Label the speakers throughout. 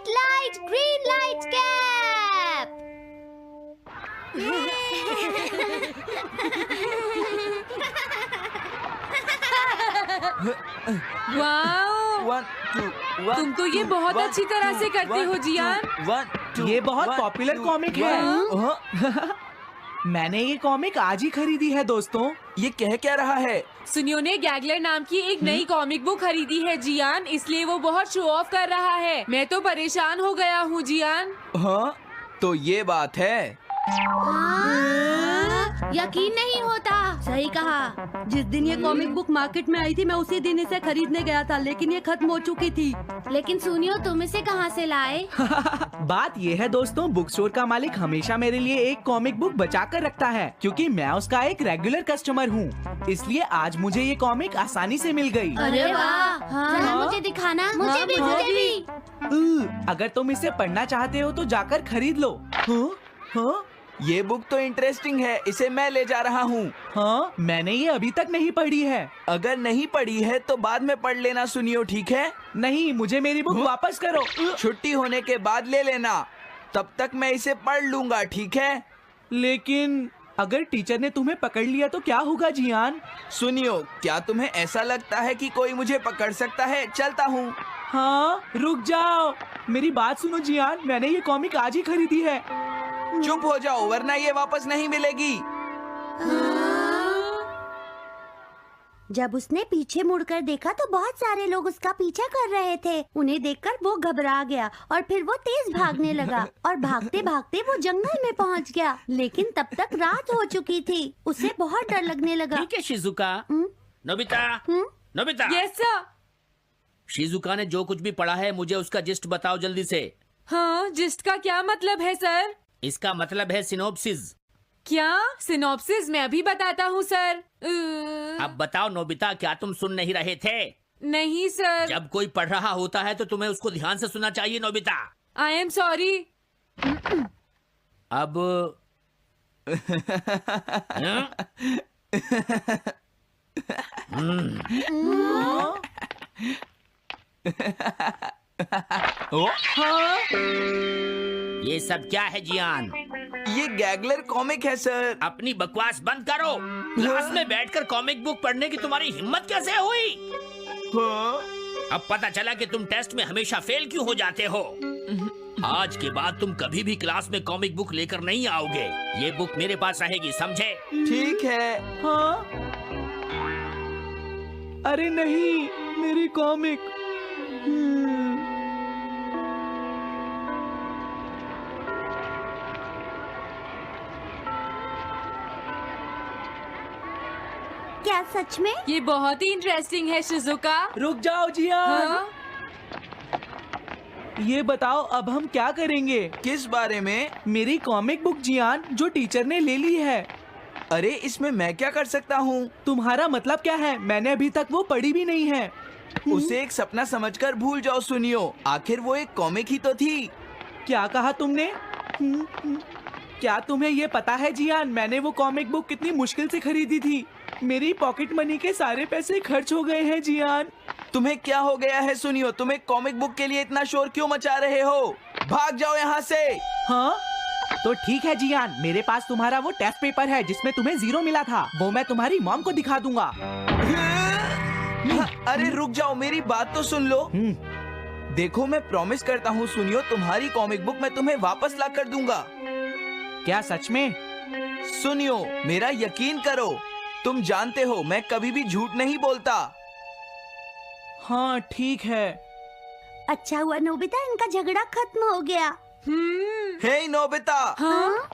Speaker 1: Light green light cap.
Speaker 2: Wow,
Speaker 3: 1 2 1
Speaker 2: तुम तो ये बहुत अच्छी तरह से करते हो जियान।
Speaker 3: 1 2
Speaker 4: ये बहुत पॉपुलर कॉमिक है। मैंने ये कॉमिक आज ही खरीदी है दोस्तों।
Speaker 3: ये कह क्या रहा है?
Speaker 2: सुनियो ने गैगलर नाम की एक नई कॉमिक बुक खरीदी है जियान, इसलिए वो बहुत शो ऑफ कर रहा है। मैं तो परेशान हो गया हूँ जियान।
Speaker 3: हाँ, तो ये बात है।
Speaker 1: यकीन नहीं होता।
Speaker 5: सही कहा। जिस दिन ये कॉमिक बुक मार्केट में आई थी मैं उसी दिन इसे खरीदने गया था, लेकिन ये खत्म हो चुकी थी।
Speaker 1: लेकिन सुनियो, तुम इसे कहाँ से लाए?
Speaker 4: बात ये है दोस्तों, बुक स्टोर का मालिक हमेशा मेरे लिए एक कॉमिक बुक बचा कर रखता है, क्योंकि मैं उसका एक रेगुलर कस्टमर हूँ। इसलिए आज मुझे ये कॉमिक आसानी से मिल गई।
Speaker 1: अरे वाह, जरा मुझे दिखाना। मुझे भी।
Speaker 4: अगर तुम इसे पढ़ना चाहते हो तो जाकर खरीद लो। हाँ?
Speaker 3: ये बुक तो इंटरेस्टिंग है, इसे मैं ले जा रहा हूँ।
Speaker 4: हाँ, मैंने ये अभी तक नहीं पढ़ी है।
Speaker 3: अगर नहीं पढ़ी है तो बाद में पढ़ लेना सुनियो, ठीक है?
Speaker 4: नहीं, मुझे मेरी बुक वापस करो।
Speaker 3: छुट्टी होने के बाद ले लेना, तब तक मैं इसे पढ़ लूंगा, ठीक है?
Speaker 4: लेकिन अगर टीचर ने तुम्हें पकड़ लिया तो क्या होगा जियान?
Speaker 3: सुनियो, क्या तुम्हें ऐसा लगता है कि कोई मुझे पकड़ सकता है? चलता हूँ।
Speaker 4: हाँ, रुक जाओ, मेरी बात सुनो जियान, मैंने ये कॉमिक आज ही खरीदी है।
Speaker 3: चुप हो जाओ, वरना ये वापस नहीं मिलेगी।
Speaker 5: जब उसने पीछे मुड़कर देखा तो बहुत सारे लोग उसका पीछा कर रहे थे। उन्हें देखकर वो घबरा गया और फिर वो तेज भागने लगा और भागते भागते वो जंगल में पहुंच गया। लेकिन तब तक रात हो चुकी थी। उसे बहुत डर लगने लगा।
Speaker 6: ठीक है Shizuka. Nobita, Nobita.
Speaker 2: Yes sir.
Speaker 6: Shizuka ने जो कुछ भी पढ़ा है मुझे उसका जिस्ट बताओ जल्दी से।
Speaker 2: हाँ, जिस्ट का क्या मतलब है सर?
Speaker 6: इसका मतलब है सिनोप्सिस।
Speaker 2: क्या सिनॉप्सिस? मैं अभी बताता हूँ सर।
Speaker 6: अब बताओ नोबिता, क्या तुम सुन नहीं रहे थे?
Speaker 2: नहीं सर।
Speaker 6: जब कोई पढ़ रहा होता है तो तुम्हें उसको ध्यान से सुनना चाहिए नोबिता।
Speaker 2: I am sorry.
Speaker 6: अब ये सब क्या है जियान?
Speaker 3: ये गैगलर कॉमिक है सर।
Speaker 6: अपनी बकवास बंद करो। क्लास में बैठकर कॉमिक बुक पढ़ने की तुम्हारी हिम्मत कैसे हुई?
Speaker 3: हाँ?
Speaker 6: अब पता चला कि तुम टेस्ट में हमेशा फेल क्यों हो जाते हो। आज के बाद तुम कभी भी क्लास में कॉमिक बुक लेकर नहीं आओगे। ये बुक मेरे पास रहेगी, समझे?
Speaker 3: ठीक है।
Speaker 4: हाँ? अरे नहीं, मेरी कॉमिक।
Speaker 5: क्या सच में?
Speaker 2: ये बहुत ही इंटरेस्टिंग है शिजुका।
Speaker 4: रुक जाओ जियान।
Speaker 2: हाँ?
Speaker 4: ये बताओ अब हम क्या करेंगे?
Speaker 3: किस बारे में?
Speaker 4: मेरी कॉमिक बुक जियान, जो टीचर ने ले ली है।
Speaker 3: अरे इसमें मैं क्या कर सकता हूँ?
Speaker 4: तुम्हारा मतलब क्या है? मैंने अभी तक वो पढ़ी भी नहीं है।
Speaker 3: उसे एक सपना समझकर भूल जाओ सुनियो, आखिर वो एक कॉमिक ही तो थी।
Speaker 4: क्या कहा तुमने? क्या तुम्हें ये पता है जियान, मैंने वो कॉमिक बुक कितनी मुश्किल से खरीदी थी। मेरी पॉकेट मनी के सारे पैसे खर्च हो गए हैं जियान।
Speaker 3: तुम्हें क्या हो गया है सुनियो? तुम एक कॉमिक बुक के लिए इतना शोर क्यों मचा रहे हो? भाग जाओ यहाँ से।
Speaker 4: हाँ? तो ठीक है जियान, मेरे पास तुम्हारा वो टेस्ट पेपर है जिसमें तुम्हें 0 मिला था। वो मैं तुम्हारी मॉम को दिखा दूंगा।
Speaker 3: अरे रुक जाओ, मेरी बात तो सुन लो। देखो, मैं प्रॉमिस करता हूँ सुनियो, तुम्हारी कॉमिक बुक मैं तुम्हें वापस ला कर दूंगा।
Speaker 4: क्या सच में?
Speaker 3: सुनियो, मेरा यकीन करो, तुम जानते हो मैं कभी भी झूठ नहीं बोलता।
Speaker 4: हाँ ठीक है।
Speaker 5: अच्छा हुआ नोबिता, इनका झगड़ा खत्म हो गया।
Speaker 3: हे नोबिता।
Speaker 2: हाँ?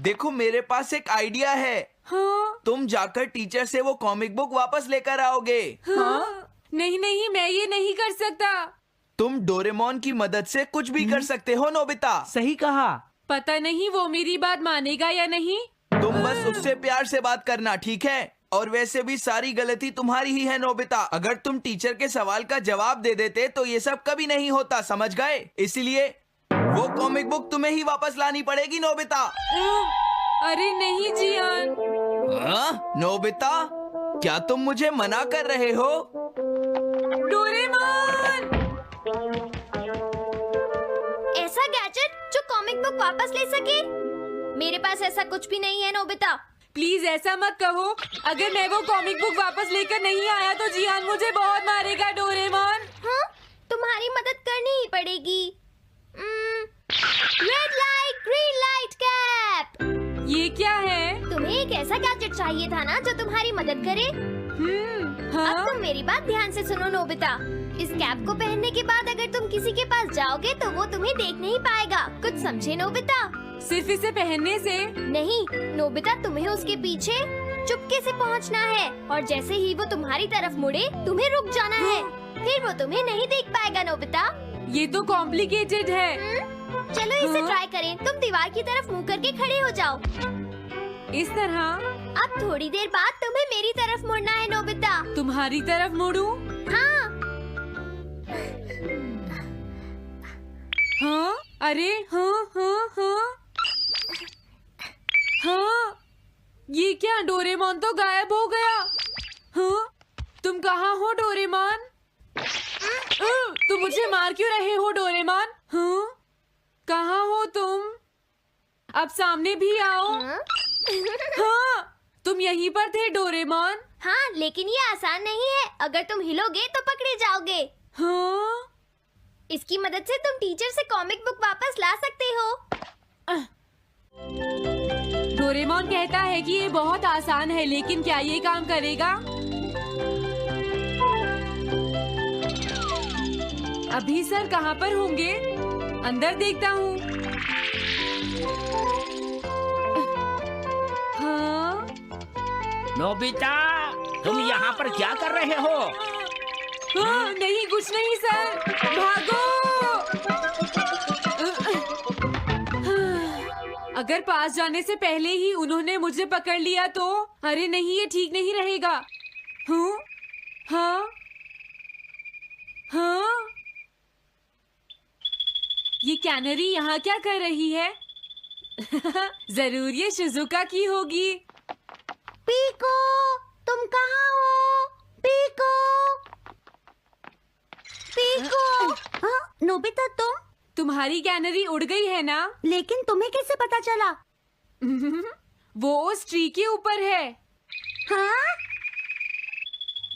Speaker 3: देखो, मेरे पास एक आइडिया है।
Speaker 2: हाँ?
Speaker 3: तुम जाकर टीचर से वो कॉमिक बुक वापस लेकर आओगे।
Speaker 2: हाँ? नहीं नहीं, मैं ये नहीं कर सकता।
Speaker 3: तुम डोरेमोन की मदद से कुछ भी कर सकते हो नोबिता।
Speaker 4: सही कहा।
Speaker 2: पता नहीं वो मेरी बात मानेगा या नहीं।
Speaker 3: तुम बस उससे प्यार से बात करना, ठीक है? और वैसे भी सारी गलती तुम्हारी ही है नोबिता। अगर तुम टीचर के सवाल का जवाब दे देते तो ये सब कभी नहीं होता, समझ गए? इसलिए वो कॉमिक बुक तुम्हें ही वापस लानी पड़ेगी नोबिता।
Speaker 2: अरे नहीं जियान।
Speaker 3: नोबिता, क्या तुम मुझे मना कर रहे हो?
Speaker 2: डोरेमोन!
Speaker 7: गैजेट जो कॉमिक बुक वापस ले सके? मेरे पास ऐसा कुछ भी नहीं है नोबिता।
Speaker 2: प्लीज ऐसा मत कहो। अगर मैं वो कॉमिक बुक वापस लेकर नहीं आया तो जियान मुझे बहुत मारेगा डोरेमोन।
Speaker 7: हाँ, तुम्हारी मदद करनी ही पड़ेगी। Red light green light cap.
Speaker 2: ये क्या है?
Speaker 7: तुम्हें एक ऐसा गैजेट चाहिए था ना जो तुम्हारी मदद करे।
Speaker 2: हाँ?
Speaker 7: अब तुम मेरी बात ध्यान से सुनो नोबिता। इस कैप को पहनने के बाद अगर तुम किसी के पास जाओगे तो वो तुम्हें देख नहीं पाएगा। कुछ समझे नोबिता?
Speaker 2: सिर्फ इसे पहनने से?
Speaker 7: नहीं नोबिता, तुम्हें उसके पीछे चुपके से पहुंचना है और जैसे ही वो तुम्हारी तरफ मुड़े तुम्हें रुक जाना है। फिर वो तुम्हें नहीं देख पाएगा नोबिता।
Speaker 2: ये तो कॉम्प्लिकेटेड है।
Speaker 7: चलो इसे ट्राई करें। तुम दीवार की तरफ मुंह करके खड़े हो जाओ।
Speaker 2: इस तरह?
Speaker 7: अब थोड़ी देर बाद तुम्हें मेरी तरफ मुड़ना है नोबिता।
Speaker 2: तुम्हारी तरफ मुड़ूं?
Speaker 7: हाँ।
Speaker 2: हाँ? अरे हाँ हाँ हाँ हाँ, ये क्या? डोरेमोन तो गायब हो गया। हाँ? तुम कहाँ हो डोरेमोन? तुम मुझे मार क्यों रहे हो डोरेमोन? हाँ? कहाँ हो तुम? अब सामने भी आओ। हाँ, तुम यहीं पर थे डोरेमोन।
Speaker 7: हाँ, लेकिन ये आसान नहीं है। अगर तुम हिलोगे तो पकड़े जाओगे।
Speaker 2: हाँ?
Speaker 7: इसकी मदद से तुम टीचर से कॉमिक बुक वापस ला सकते हो।
Speaker 2: डोरेमोन कहता है कि ये बहुत आसान है, लेकिन क्या ये काम करेगा? अभी सर कहाँ पर होंगे? अंदर देखता हूँ। हाँ?
Speaker 6: नोबिता, तुम यहाँ पर क्या कर रहे हो?
Speaker 2: हाँ, नहीं कुछ नहीं सर। भागो! अगर पास जाने से पहले ही उन्होंने मुझे पकड़ लिया तो? अरे नहीं, ये ठीक नहीं रहेगा। हाँ? हाँ? हाँ? ये कैनरी यहाँ क्या कर रही है? जरूर ये शिजुका की होगी।
Speaker 5: पीको, तुम कहाँ हो? Piko, Piko. हाँ, नोबिता
Speaker 2: तुम्हारी कैनरी उड़ गई है ना?
Speaker 5: लेकिन तुम्हें कैसे पता चला?
Speaker 2: वो उस ट्री के ऊपर है।
Speaker 5: हाँ?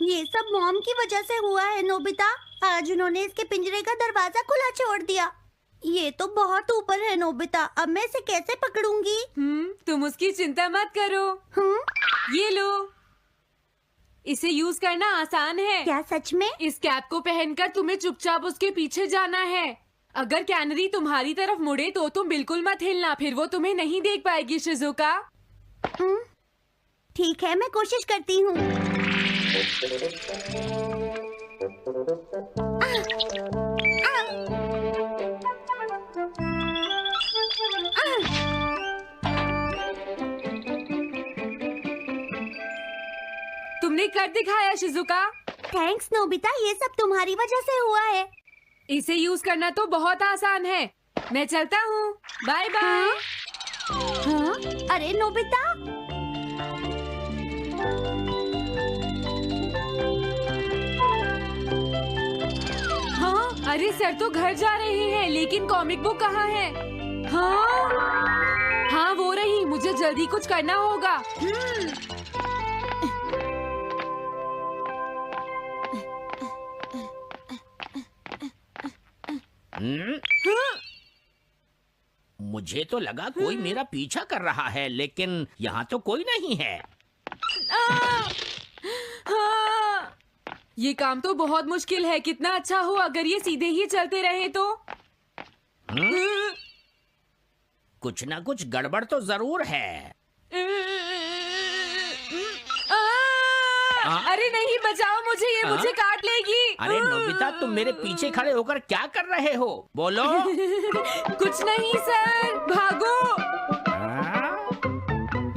Speaker 5: ये सब मॉम की वजह से हुआ है नोबिता। आज उन्होंने इसके पिंजरे का दरवाजा खुला छोड़ दिया। ये तो बहुत ऊपर है नोबिता। अब मैं इसे कैसे पकड़ूंगी?
Speaker 2: तुम उसकी चिंता मत करो। ये लो, इसे यूज करना आसान है।
Speaker 5: क्या सच में?
Speaker 2: इस कैप को पहनकर तुम्हें चुपचाप उसके पीछे जाना है। अगर कैनरी तुम्हारी तरफ मुड़े तो तुम बिल्कुल मत हिलना, फिर वो तुम्हें नहीं देख पाएगी शिजुका।
Speaker 5: ठीक है, मैं कोशिश करती हूँ।
Speaker 2: तुमने कर दिखाया शिजुका।
Speaker 5: थैंक्स नोबिता, ये सब तुम्हारी वजह से हुआ है।
Speaker 2: इसे यूज करना तो बहुत आसान है। मैं चलता हूँ। Bye bye.
Speaker 5: हाँ? अरे नोबिता,
Speaker 2: हाँ? अरे सर तो घर जा रहे हैं, लेकिन कॉमिक बुक कहाँ है? हाँ? हाँ वो रही। मुझे जल्दी कुछ करना होगा।
Speaker 6: मुझे तो लगा कोई मेरा पीछा कर रहा है, लेकिन यहाँ तो कोई नहीं है।
Speaker 2: हाँ! ये काम तो बहुत मुश्किल है। कितना अच्छा हो अगर ये सीधे ही चलते रहे तो।
Speaker 6: कुछ ना कुछ गड़बड़ तो जरूर है।
Speaker 2: अरे नहीं, बचाओ मुझे, ये मुझे काट लेगी।
Speaker 6: अरे नोबिता, तुम मेरे पीछे खड़े होकर क्या कर रहे हो? बोलो।
Speaker 2: कुछ नहीं सर, भागो।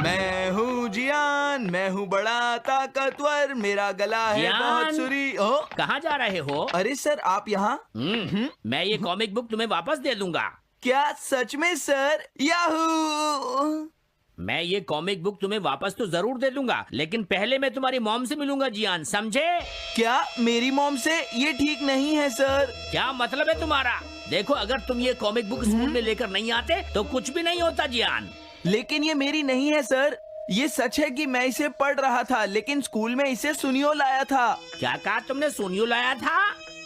Speaker 3: मैं हूँ जियान, मैं हूँ बड़ा ताकतवर, मेरा गला है
Speaker 6: जियान?
Speaker 3: बहुत सुरी।
Speaker 6: कहाँ जा रहे हो?
Speaker 3: अरे सर, आप यहाँ?
Speaker 6: मैं ये कॉमिक बुक तुम्हें वापस दे दूंगा।
Speaker 3: क्या सच में सर? याहू!
Speaker 6: मैं ये कॉमिक बुक तुम्हें वापस तो जरूर दे दूंगा, लेकिन पहले मैं तुम्हारी मॉम से मिलूंगा जियान, समझे?
Speaker 3: क्या मेरी मॉम से? ये ठीक नहीं है सर।
Speaker 6: क्या मतलब है तुम्हारा? देखो, अगर तुम ये कॉमिक बुक स्कूल में लेकर नहीं आते तो कुछ भी नहीं होता जियान।
Speaker 3: लेकिन ये मेरी नहीं है सर। ये सच है कि मैं इसे पढ़ रहा था, लेकिन स्कूल में इसे सुनियो लाया था।
Speaker 6: क्या कहा तुमने? सुनियो लाया था?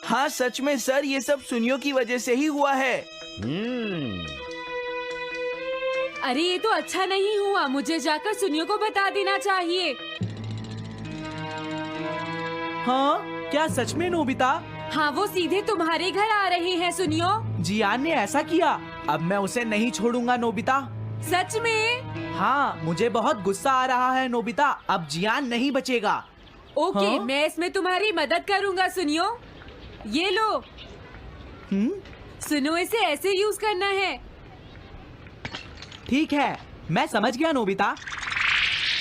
Speaker 3: हाँ सच में सर, ये सब सुनियो की वजह से ही हुआ है।
Speaker 2: अरे ये तो अच्छा नहीं हुआ, मुझे जाकर सुनियो को बता देना चाहिए।
Speaker 4: हाँ, क्या सच में नोबिता?
Speaker 2: हाँ, वो सीधे तुम्हारे घर आ रहे हैं सुनियो।
Speaker 4: जियान ने ऐसा किया। अब मैं उसे नहीं छोड़ूंगा नोबिता।
Speaker 2: सच में?
Speaker 4: हाँ, मुझे बहुत गुस्सा आ रहा है नोबिता। अब जियान नहीं बचेगा।
Speaker 2: ओके,
Speaker 4: हाँ?
Speaker 2: मैं इसमें तुम्हारी मदद करूँगा सुनियो। ये लो। सुनो, इसे ऐसे यूज करना है।
Speaker 4: ठीक है, मैं समझ गया नोबिता।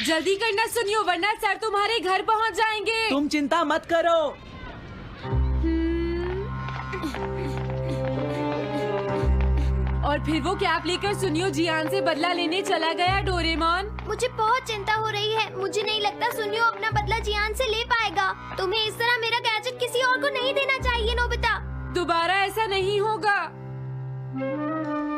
Speaker 2: जल्दी करना सुनियो, वरना सर तुम्हारे घर पहुंच जाएंगे।
Speaker 4: तुम चिंता मत करो।
Speaker 2: और फिर वो कैप लेकर सुनियो जियान से बदला लेने चला गया। डोरेमोन,
Speaker 7: मुझे बहुत चिंता हो रही है। मुझे नहीं लगता सुनियो अपना बदला जियान से ले पाएगा। तुम्हें इस तरह मेरा गैजेट किसी और को नहीं देना चाहिए नोबिता।
Speaker 2: दोबारा ऐसा नहीं होगा।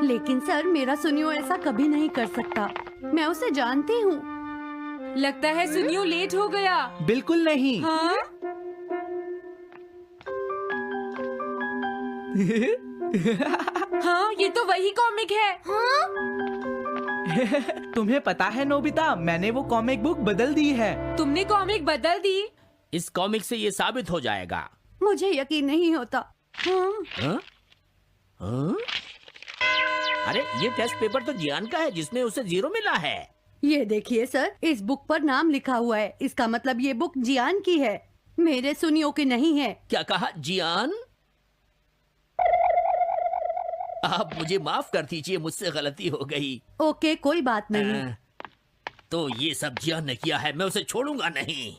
Speaker 5: लेकिन सर, मेरा सुनियो ऐसा कभी नहीं कर सकता। मैं उसे जानती हूँ।
Speaker 2: लगता है सुनियो लेट हो गया।
Speaker 4: बिल्कुल नहीं।
Speaker 2: हाँ? हाँ, ये तो वही कॉमिक है।
Speaker 7: हाँ?
Speaker 4: तुम्हें पता है नोबिता, मैंने वो कॉमिक बुक बदल दी है।
Speaker 2: तुमने कॉमिक बदल दी?
Speaker 6: इस कॉमिक से ये साबित हो जाएगा।
Speaker 5: मुझे यकीन नहीं होता। हाँ।
Speaker 6: हाँ? हाँ? अरे, ये टेस्ट पेपर तो जियान का है जिसमें उसे 0 मिला है।
Speaker 5: ये देखिए सर, इस बुक पर नाम लिखा हुआ है। इसका मतलब ये बुक जियान की है, मेरे सुनियो की नहीं है।
Speaker 6: क्या कहा? जियान? आप मुझे माफ कर दीजिए, मुझसे गलती हो गई।
Speaker 5: ओके, कोई बात नहीं।
Speaker 6: तो ये सब जियान ने किया है, मैं उसे छोड़ूंगा नहीं।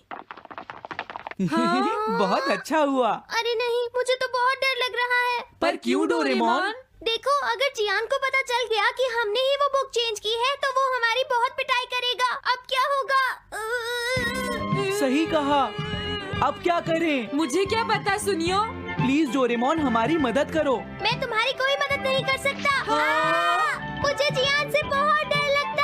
Speaker 4: बहुत अच्छा हुआ।
Speaker 7: अरे नहीं, मुझे तो बहुत डर लग रहा है।
Speaker 4: पर क्यों डोरेमोन?
Speaker 7: देखो, अगर जियान को पता चल गया कि हमने ही वो बुक चेंज की है तो वो हमारी बहुत पिटाई करेगा। अब क्या होगा?
Speaker 4: सही कहा। अब क्या करें?
Speaker 2: मुझे क्या पता सुनियो।
Speaker 4: प्लीज डोरेमोन, हमारी मदद करो।
Speaker 7: मैं तुम्हारी कोई मदद नहीं कर सकता। मुझे जियान से बहुत डर लगता